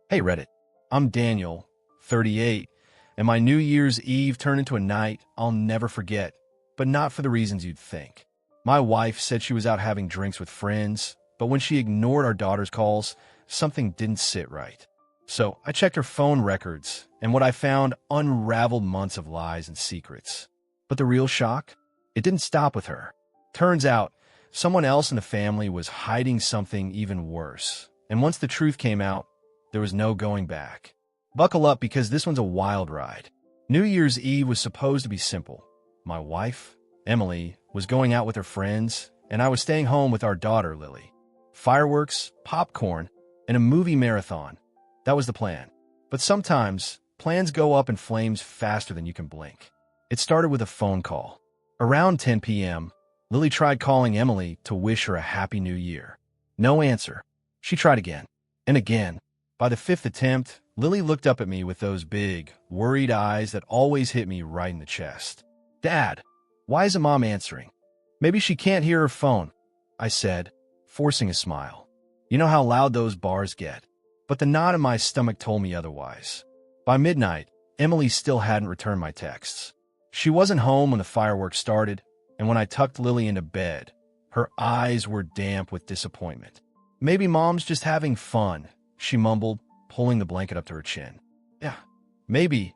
Hey Reddit, I'm Daniel, 38, and my New Year's Eve turned into a night I'll never forget, but not for the reasons you'd think. My wife said she was out having drinks with friends, but when she ignored our daughter's calls, something didn't sit right. So I checked her phone records, and what I found unraveled months of lies and secrets. But the real shock? It didn't stop with her. Turns out, someone else in the family was hiding something even worse, and once the truth came out, there was no going back. Buckle up because this one's a wild ride. New Year's Eve was supposed to be simple. My wife, Emily, was going out with her friends, and I was staying home with our daughter, Lily. Fireworks, popcorn, and a movie marathon. That was the plan. But sometimes, plans go up in flames faster than you can blink. It started with a phone call. Around 10 p.m., Lily tried calling Emily to wish her a happy new year. No answer. She tried again, and again. By the fifth attempt, Lily looked up at me with those big, worried eyes that always hit me right in the chest. "Dad, why isn't Mom answering?" "Maybe she can't hear her phone," I said, forcing a smile. You know how loud those bars get. But the knot in my stomach told me otherwise. By midnight, Emily still hadn't returned my texts. She wasn't home when the fireworks started, and when I tucked Lily into bed, her eyes were damp with disappointment. "Maybe Mom's just having fun," she mumbled, pulling the blanket up to her chin. "Yeah, maybe,"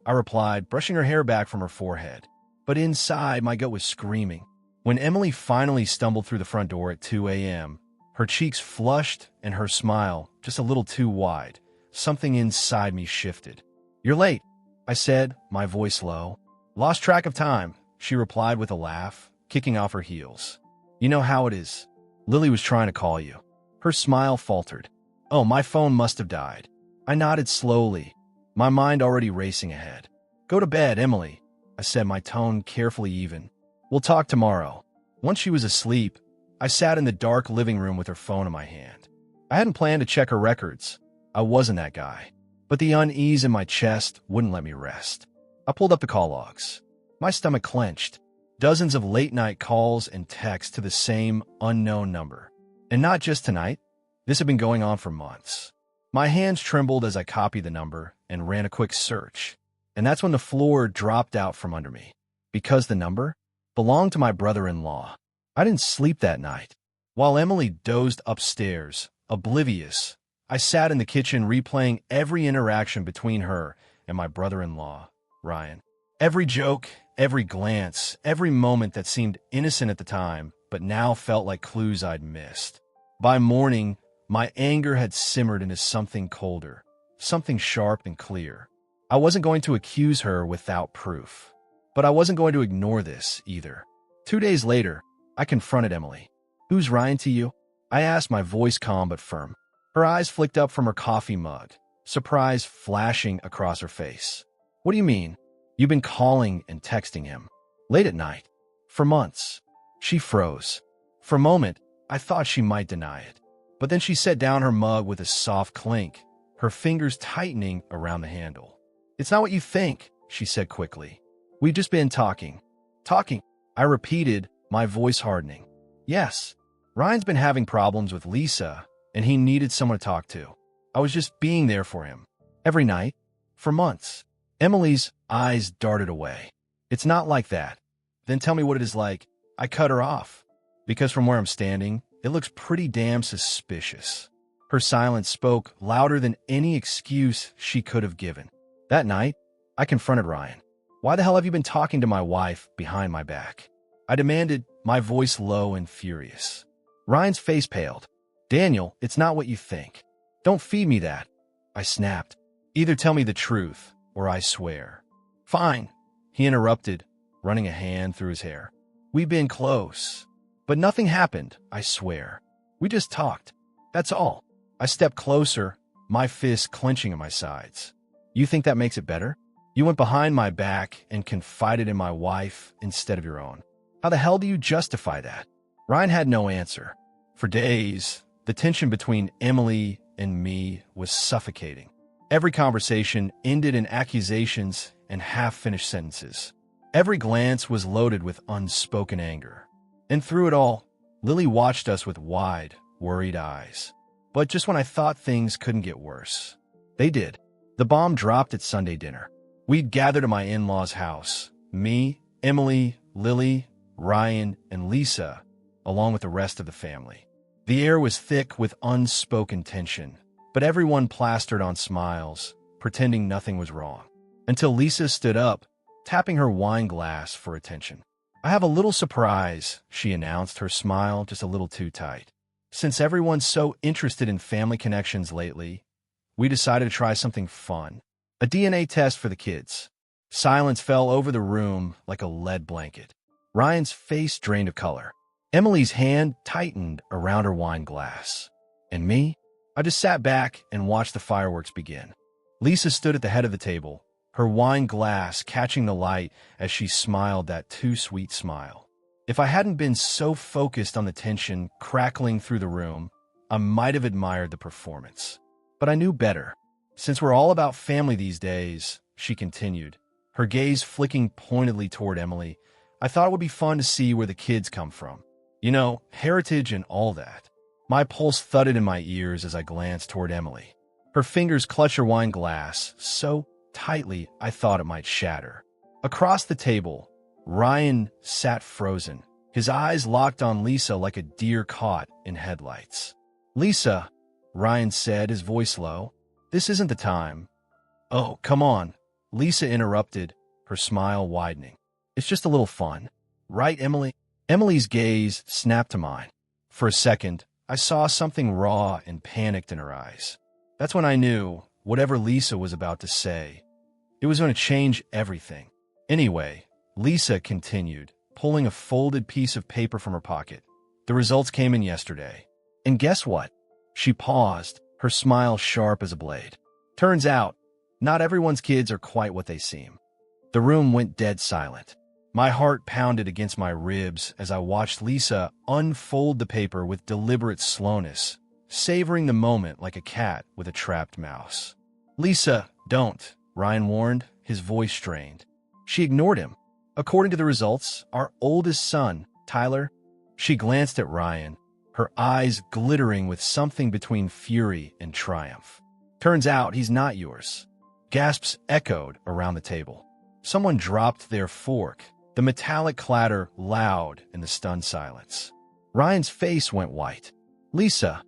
I replied, brushing her hair back from her forehead. But inside, my gut was screaming. When Emily finally stumbled through the front door at 2 a.m., her cheeks flushed and her smile just a little too wide, something inside me shifted. "You're late," I said, my voice low. "Lost track of time," she replied with a laugh, kicking off her heels. "You know how it is. Lily was trying to call you." Her smile faltered. "Oh, my phone must have died." I nodded slowly, my mind already racing ahead. "Go to bed, Emily," I said, my tone carefully even. "We'll talk tomorrow." Once she was asleep, I sat in the dark living room with her phone in my hand. I hadn't planned to check her records. I wasn't that guy. But the unease in my chest wouldn't let me rest. I pulled up the call logs. My stomach clenched. Dozens of late-night calls and texts to the same unknown number. And not just tonight. This had been going on for months. My hands trembled as I copied the number and ran a quick search. And that's when the floor dropped out from under me. Because the number belonged to my brother-in-law. I didn't sleep that night. While Emily dozed upstairs, oblivious, I sat in the kitchen replaying every interaction between her and my brother-in-law, Ryan. Every joke, every glance, every moment that seemed innocent at the time, but now felt like clues I'd missed. By morning, my anger had simmered into something colder, something sharp and clear. I wasn't going to accuse her without proof. But I wasn't going to ignore this, either. 2 days later, I confronted Emily. "Who's Ryan to you?" I asked, my voice calm but firm. Her eyes flicked up from her coffee mug, surprise flashing across her face. "What do you mean? You've been calling and texting him. Late at night. For months." She froze. For a moment, I thought she might deny it. But then she set down her mug with a soft clink, her fingers tightening around the handle. "It's not what you think," she said quickly. "We've just been talking." "Talking?" I repeated, my voice hardening. "Yes. Ryan's been having problems with Lisa, and he needed someone to talk to. I was just being there for him. Every night. For months." Emily's eyes darted away. "It's not like that." "Then tell me what it is like." I cut her off. Because from where I'm standing, it looks pretty damn suspicious. Her silence spoke louder than any excuse she could have given. That night, I confronted Ryan. "Why the hell have you been talking to my wife behind my back?" I demanded, my voice low and furious. Ryan's face paled. "Daniel, it's not what you think. Don't feed me that," I snapped. "Either tell me the truth, or I swear." "Fine," he interrupted, running a hand through his hair. "We've been close. But nothing happened, I swear. We just talked. That's all." I stepped closer, my fists clenching at my sides. "You think that makes it better? You went behind my back and confided in my wife instead of your own. How the hell do you justify that?" Ryan had no answer. For days, the tension between Emily and me was suffocating. Every conversation ended in accusations and half-finished sentences. Every glance was loaded with unspoken anger. And through it all, Lily watched us with wide, worried eyes. But just when I thought things couldn't get worse, They did. The bomb dropped at Sunday dinner. We'd gathered at my in-laws' house. Me, Emily, Lily, Ryan, and Lisa, along with the rest of the family. The air was thick with unspoken tension, but everyone plastered on smiles, pretending nothing was wrong. Until Lisa stood up, tapping her wine glass for attention. "I have a little surprise," she announced, her smile just a little too tight. "Since everyone's so interested in family connections lately, we decided to try something fun. A DNA test for the kids." Silence fell over the room like a lead blanket. Ryan's face drained of color. Emily's hand tightened around her wine glass. And me? I just sat back and watched the fireworks begin. Lisa stood at the head of the table, her wine glass catching the light as she smiled that too sweet smile. If I hadn't been so focused on the tension crackling through the room, I might have admired the performance. But I knew better. "Since we're all about family these days," she continued, her gaze flicking pointedly toward Emily, "I thought it would be fun to see where the kids come from. You know, heritage and all that." My pulse thudded in my ears as I glanced toward Emily. Her fingers clutched her wine glass so tightly I thought it might shatter. Across the table, Ryan sat frozen, his eyes locked on Lisa like a deer caught in headlights. "Lisa," Ryan said, his voice low, "this isn't the time." "Oh, come on," Lisa interrupted, her smile widening. "It's just a little fun. Right, Emily?" Emily's gaze snapped to mine. For a second, I saw something raw and panicked in her eyes. That's when I knew, whatever Lisa was about to say, it was going to change everything. "Anyway," Lisa continued, pulling a folded piece of paper from her pocket, "the results came in yesterday. And guess what?" She paused, her smile sharp as a blade. "Turns out, not everyone's kids are quite what they seem." The room went dead silent. My heart pounded against my ribs as I watched Lisa unfold the paper with deliberate slowness, savoring the moment like a cat with a trapped mouse. "Lisa, don't," Ryan warned, his voice strained. She ignored him. "According to the results, our oldest son, Tyler..." She glanced at Ryan, her eyes glittering with something between fury and triumph. "Turns out he's not yours." Gasps echoed around the table. Someone dropped their fork, the metallic clatter loud in the stunned silence. Ryan's face went white. "Lisa,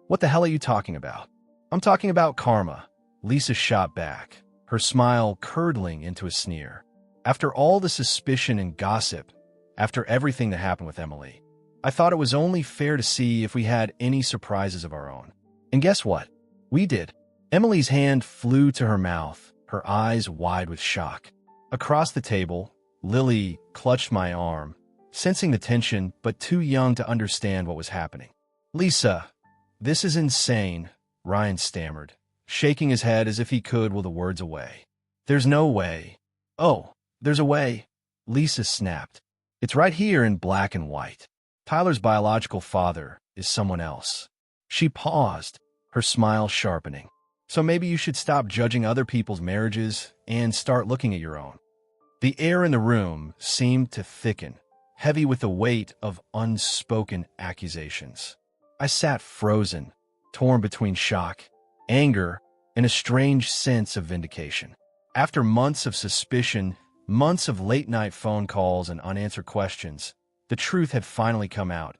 what the hell are you talking about?" "I'm talking about karma," Lisa shot back, her smile curdling into a sneer. "After all the suspicion and gossip, after everything that happened with Emily, I thought it was only fair to see if we had any surprises of our own. And guess what? We did." Emily's hand flew to her mouth, her eyes wide with shock. Across the table, Lily clutched my arm, sensing the tension but too young to understand what was happening. "Lisa, this is insane," Ryan stammered, shaking his head as if he could will the words away. "There's no way." "Oh, there's a way," Lisa snapped. "It's right here in black and white. Tyler's biological father is someone else." She paused, her smile sharpening. "So maybe you should stop judging other people's marriages and start looking at your own." The air in the room seemed to thicken, heavy with the weight of unspoken accusations. I sat frozen, torn between shock, anger, and a strange sense of vindication. After months of suspicion, months of late-night phone calls and unanswered questions, the truth had finally come out,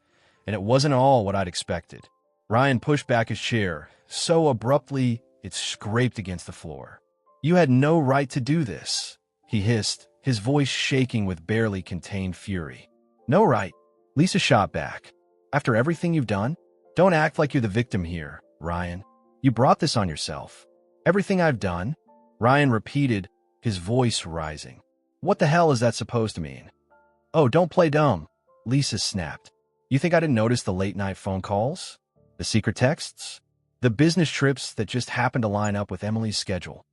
and it wasn't all what I'd expected. Ryan pushed back his chair, so abruptly it scraped against the floor. "You had no right to do this," he hissed, his voice shaking with barely contained fury. "No right," Lisa shot back. "After everything you've done? Don't act like you're the victim here, Ryan. You brought this on yourself." "Everything I've done?" Ryan repeated, his voice rising. "What the hell is that supposed to mean?" "Oh, don't play dumb," Lisa snapped. "You think I didn't notice the late-night phone calls? The secret texts? The business trips that just happened to line up with Emily's schedule?"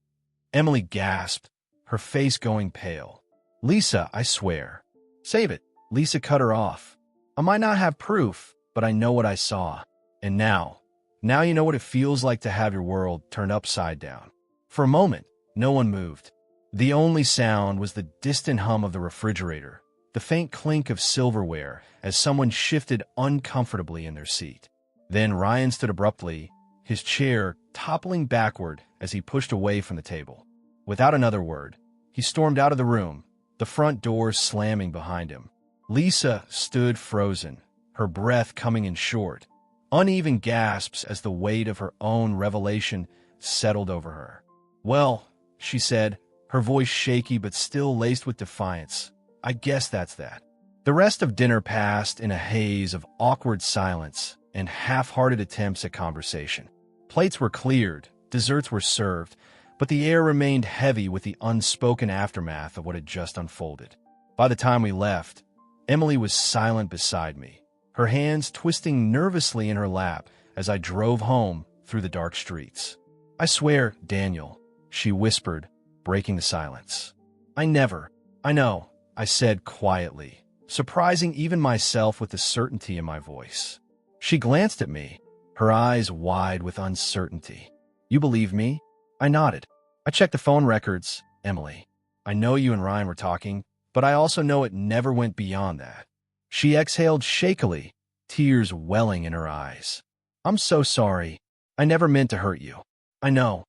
Emily gasped, her face going pale. "Lisa, I swear." "Save it," Lisa cut her off. "I might not have proof, but I know what I saw. And now you know what it feels like to have your world turned upside down." For a moment, no one moved. The only sound was the distant hum of the refrigerator, the faint clink of silverware as someone shifted uncomfortably in their seat. Then Ryan stood abruptly, his chair toppling backward as he pushed away from the table. Without another word, he stormed out of the room, the front door slamming behind him. Lisa stood frozen, her breath coming in short, uneven gasps as the weight of her own revelation settled over her. "Well," she said, her voice shaky but still laced with defiance, "I guess that's that." The rest of dinner passed in a haze of awkward silence and half-hearted attempts at conversation. Plates were cleared, desserts were served, but the air remained heavy with the unspoken aftermath of what had just unfolded. By the time we left, Emily was silent beside me, her hands twisting nervously in her lap as I drove home through the dark streets. "I swear, Daniel," she whispered, breaking the silence. I know," I said quietly, surprising even myself with the certainty in my voice. She glanced at me, her eyes wide with uncertainty. "You believe me?" I nodded. "I checked the phone records, Emily. I know you and Ryan were talking, but I also know it never went beyond that." She exhaled shakily, tears welling in her eyes. "I'm so sorry. I never meant to hurt you." "I know,"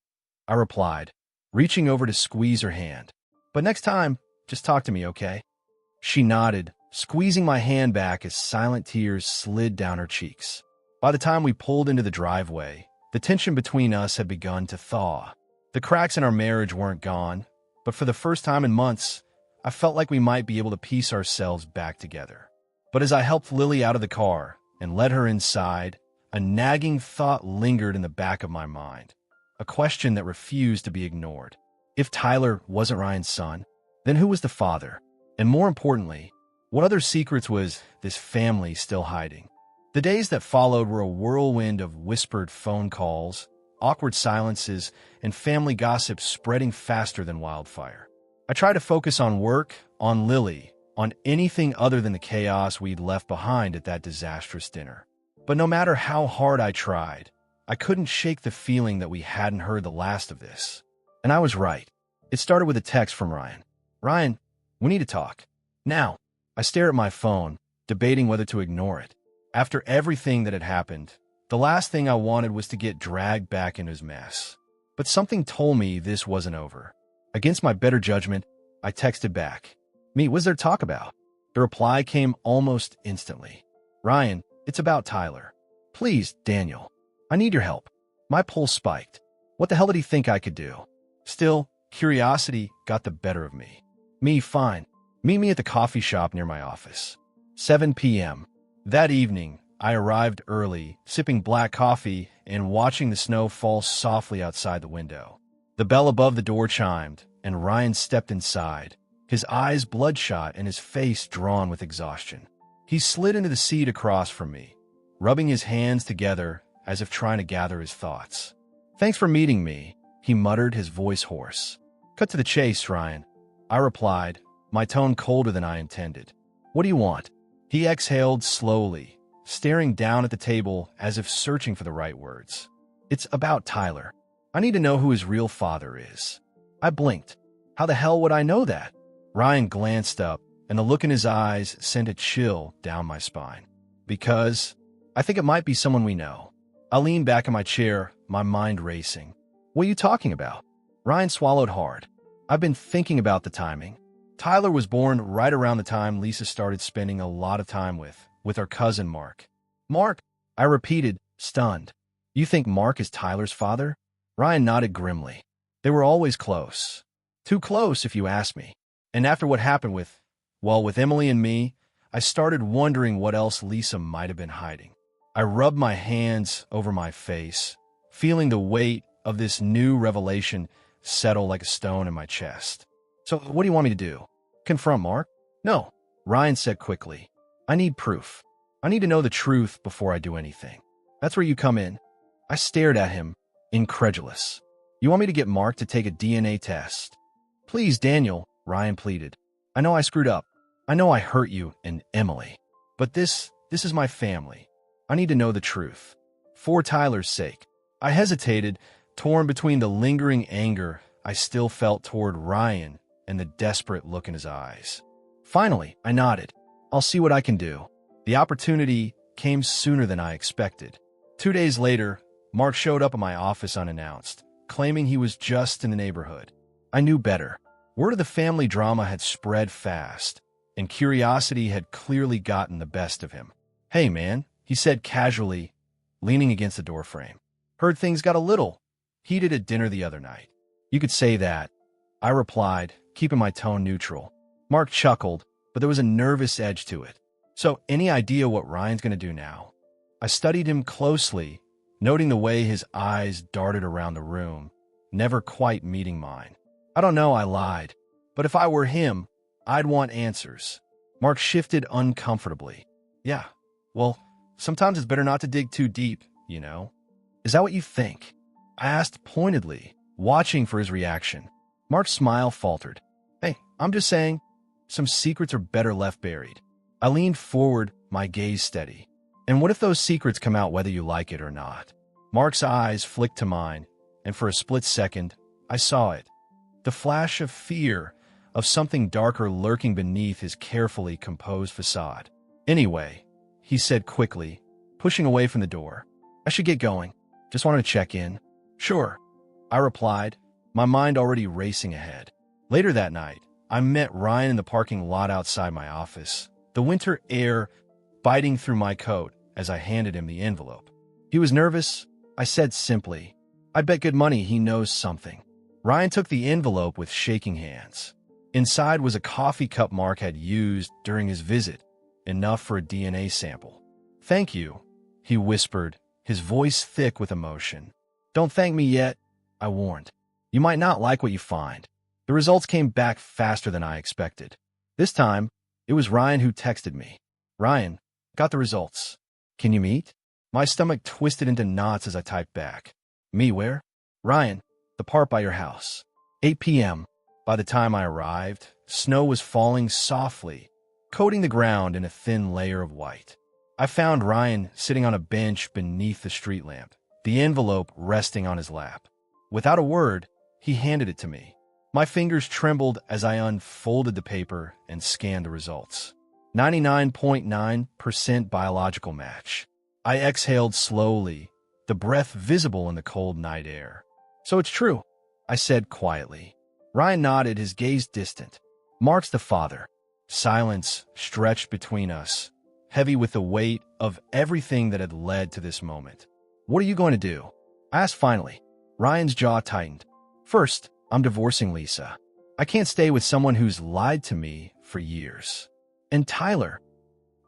I replied, reaching over to squeeze her hand. "But next time, just talk to me, okay?" She nodded, squeezing my hand back as silent tears slid down her cheeks. By the time we pulled into the driveway, the tension between us had begun to thaw. The cracks in our marriage weren't gone, but for the first time in months, I felt like we might be able to piece ourselves back together. But as I helped Lily out of the car and led her inside, a nagging thought lingered in the back of my mind, a question that refused to be ignored. If Tyler wasn't Ryan's son, then who was the father? And more importantly, what other secrets was this family still hiding? The days that followed were a whirlwind of whispered phone calls, awkward silences, and family gossip spreading faster than wildfire. I tried to focus on work, on Lily, on anything other than the chaos we'd left behind at that disastrous dinner. But no matter how hard I tried, I couldn't shake the feeling that we hadn't heard the last of this. And I was right. It started with a text from Ryan. "Ryan, we need to talk. Now." I stared at my phone, debating whether to ignore it. After everything that had happened, the last thing I wanted was to get dragged back into his mess. But something told me this wasn't over. Against my better judgment, I texted back. "Me, what's there talk about?" The reply came almost instantly. "Ryan, it's about Tyler. Please, Daniel, I need your help." My pulse spiked. What the hell did he think I could do? Still, curiosity got the better of me. "Me, fine. Meet me at the coffee shop near my office." 7 p.m. That evening, I arrived early, sipping black coffee and watching the snow fall softly outside the window. The bell above the door chimed, and Ryan stepped inside, his eyes bloodshot and his face drawn with exhaustion. He slid into the seat across from me, rubbing his hands together as if trying to gather his thoughts. "Thanks for meeting me," he muttered, his voice hoarse. "Cut to the chase, Ryan," I replied, my tone colder than I intended. "What do you want?" He exhaled slowly, staring down at the table as if searching for the right words. "It's about Tyler. I need to know who his real father is." I blinked. How the hell would I know that? Ryan glanced up, and the look in his eyes sent a chill down my spine. "Because I think it might be someone we know." I leaned back in my chair, my mind racing. "What are you talking about?" Ryan swallowed hard. "I've been thinking about the timing. Tyler was born right around the time Lisa started spending a lot of time with our cousin Mark." "Mark?" I repeated, stunned. "You think Mark is Tyler's father?" Ryan nodded grimly. "They were always close. Too close, if you ask me. And after what happened with Emily and me, I started wondering what else Lisa might have been hiding." I rubbed my hands over my face, feeling the weight of this new revelation settle like a stone in my chest. "So what do you want me to do? Confront Mark?" "No," Ryan said quickly. "I need proof. I need to know the truth before I do anything." "That's where you come in." I stared at him, incredulous. "You want me to get Mark to take a DNA test?" "Please, Daniel," Ryan pleaded. "I know I screwed up. I know I hurt you and Emily. But this is my family. I need to know the truth. For Tyler's sake." I hesitated, torn between the lingering anger I still felt toward Ryan and the desperate look in his eyes. Finally, I nodded. "I'll see what I can do." The opportunity came sooner than I expected. 2 days later, Mark showed up at my office unannounced, claiming he was just in the neighborhood. I knew better. Word of the family drama had spread fast, and curiosity had clearly gotten the best of him. "Hey, man," he said casually, leaning against the doorframe. "Heard things got a little heated at dinner the other night." "You could say that," I replied, keeping my tone neutral. Mark chuckled, but there was a nervous edge to it. "So, any idea what Ryan's going to do now?" I studied him closely, noting the way his eyes darted around the room, never quite meeting mine. "I don't know," I lied, "but if I were him, I'd want answers." Mark shifted uncomfortably. "Yeah, well, sometimes it's better not to dig too deep, you know." "Is that what you think?" I asked pointedly, watching for his reaction. Mark's smile faltered. "Hey, I'm just saying, some secrets are better left buried." I leaned forward, my gaze steady. "And what if those secrets come out whether you like it or not?" Mark's eyes flicked to mine, and for a split second, I saw it. The flash of fear, of something darker lurking beneath his carefully composed facade. "Anyway," he said quickly, pushing away from the door, "I should get going. Just wanted to check in." "Sure," I replied, my mind already racing ahead. Later that night, I met Ryan in the parking lot outside my office, the winter air biting through my coat as I handed him the envelope. He was nervous. I said simply, "I bet good money he knows something." Ryan took the envelope with shaking hands. Inside was a coffee cup Mark had used during his visit, enough for a DNA sample. "Thank you," he whispered, his voice thick with emotion. "Don't thank me yet," I warned. "You might not like what you find." The results came back faster than I expected. This time, it was Ryan who texted me. "Ryan, got the results. Can you meet?" My stomach twisted into knots as I typed back. "Me where?" "Ryan, the part by your house." 8 p.m. By the time I arrived, snow was falling softly, coating the ground in a thin layer of white. I found Ryan sitting on a bench beneath the street lamp, the envelope resting on his lap. Without a word, he handed it to me. My fingers trembled as I unfolded the paper and scanned the results. 99.9% biological match. I exhaled slowly, the breath visible in the cold night air. "So it's true," I said quietly. Ryan nodded, his gaze distant. "Mark's the father." Silence stretched between us, heavy with the weight of everything that had led to this moment. "What are you going to do?" I asked finally. Ryan's jaw tightened. "First, I'm divorcing Lisa. I can't stay with someone who's lied to me for years. And Tyler."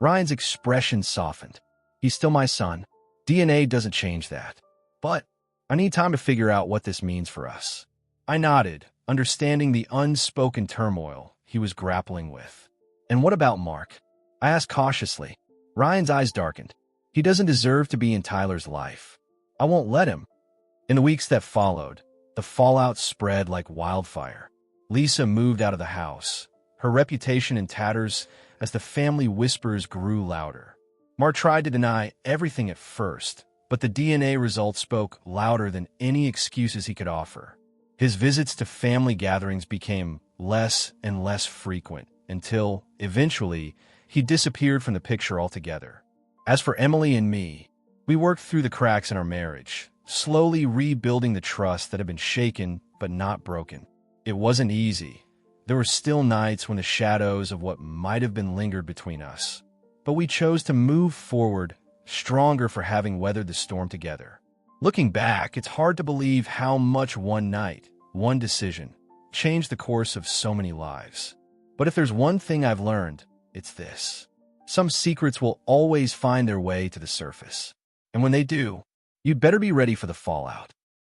Ryan's expression softened. "He's still my son. DNA doesn't change that. But I need time to figure out what this means for us." I nodded, understanding the unspoken turmoil he was grappling with. "And what about Mark?" I asked cautiously. Ryan's eyes darkened. "He doesn't deserve to be in Tyler's life. I won't let him." In the weeks that followed, the fallout spread like wildfire. Lisa moved out of the house, her reputation in tatters as the family whispers grew louder. Mark tried to deny everything at first, but the DNA results spoke louder than any excuses he could offer. His visits to family gatherings became less and less frequent until, eventually, he disappeared from the picture altogether. As for Emily and me, we worked through the cracks in our marriage, slowly rebuilding the trust that had been shaken but not broken. It wasn't easy. There were still nights when the shadows of what might have been lingered between us. But we chose to move forward, stronger for having weathered the storm together. Looking back, it's hard to believe how much one night, one decision, changed the course of so many lives. But if there's one thing I've learned, it's this. Some secrets will always find their way to the surface. And when they do, you'd better be ready for the fallout.